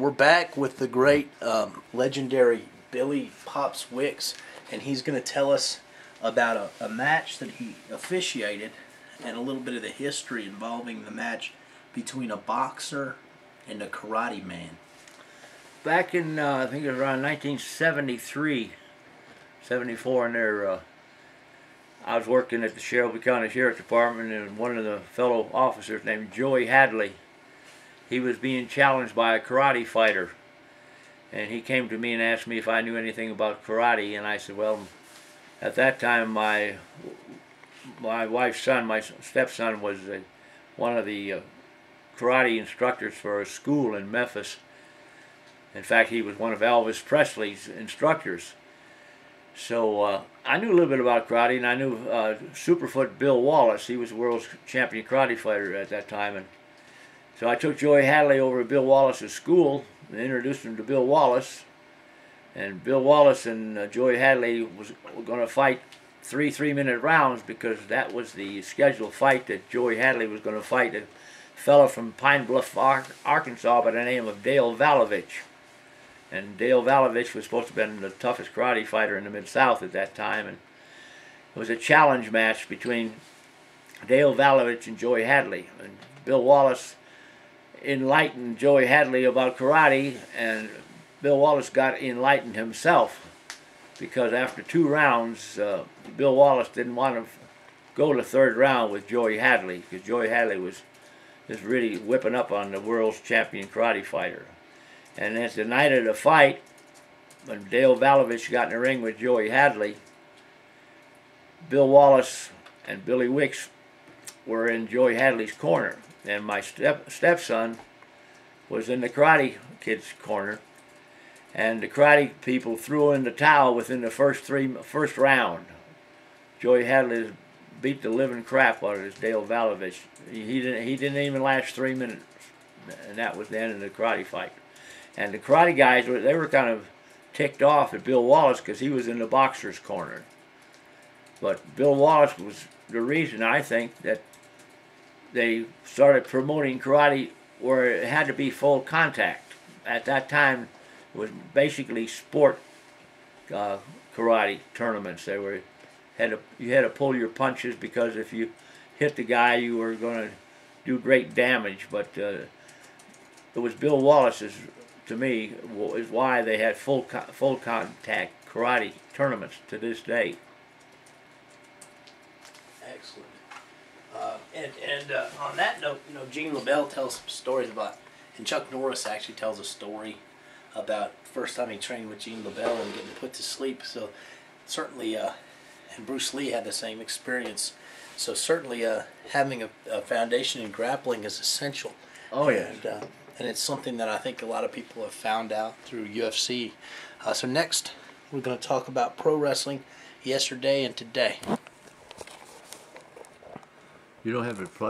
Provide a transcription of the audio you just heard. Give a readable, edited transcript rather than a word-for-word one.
We're back with the great, legendary Billy Pops Wicks, and he's going to tell us about a match that he officiated and a little bit of the history involving the match between a boxer and a karate man. Back in, I think it was around 1973, 74, and there, I was working at the Shelby County Sheriff's Department, and one of the fellow officers named Joey Hadley, he was being challenged by a karate fighter, and he came to me and asked me if I knew anything about karate, and I said, well, at that time my wife's son, my stepson, was one of the karate instructors for a school in Memphis. In fact, he was one of Elvis Presley's instructors. So I knew a little bit about karate, and I knew Superfoot Bill Wallace. He was the world's champion karate fighter at that time, and so I took Joey Hadley over to Bill Wallace's school and introduced him to Bill Wallace. And Bill Wallace and Joey Hadley was going to fight three 3-minute rounds, because that was the scheduled fight that Joey Hadley was going to fight a fellow from Pine Bluff, Arkansas by the name of Dale Valovich. And Dale Valovich was supposed to have been the toughest karate fighter in the Mid-South at that time. And it was a challenge match between Dale Valovich and Joey Hadley. And Bill Wallace enlightened Joey Hadley about karate, and Bill Wallace got enlightened himself, because after 2 rounds, Bill Wallace didn't want to go to the 3rd round with Joey Hadley, because Joey Hadley was just really whipping up on the world's champion karate fighter. And at the night of the fight, when Dale Valovich got in the ring with Joey Hadley, Bill Wallace and Billy Wicks were in Joey Hadley's corner, and my stepson was in the karate kid's corner, and the karate people threw in the towel within the first round. Joey Hadley beat the living crap out of this Dale Valovich. He didn't even last 3 minutes, and that was the end of the karate fight. And the karate guys, they were kind of ticked off at Bill Wallace because he was in the boxer's corner. But Bill Wallace was the reason, I think, that they started promoting karate where it had to be full contact. At that time, it was basically sport karate tournaments. You had to pull your punches, because if you hit the guy, you were going to do great damage. But it was Bill Wallace's, to me, is why they had full contact karate tournaments to this day. Excellent. And on that note, Gene LaBelle tells some stories about, and Chuck Norris actually tells a story about the first time he trained with Gene LaBelle and getting put to sleep. So certainly, and Bruce Lee had the same experience. So certainly, having a foundation in grappling is essential. Oh yeah. And it's something that I think a lot of people have found out through UFC. So next, we're going to talk about pro wrestling yesterday and today. You don't have it plugged.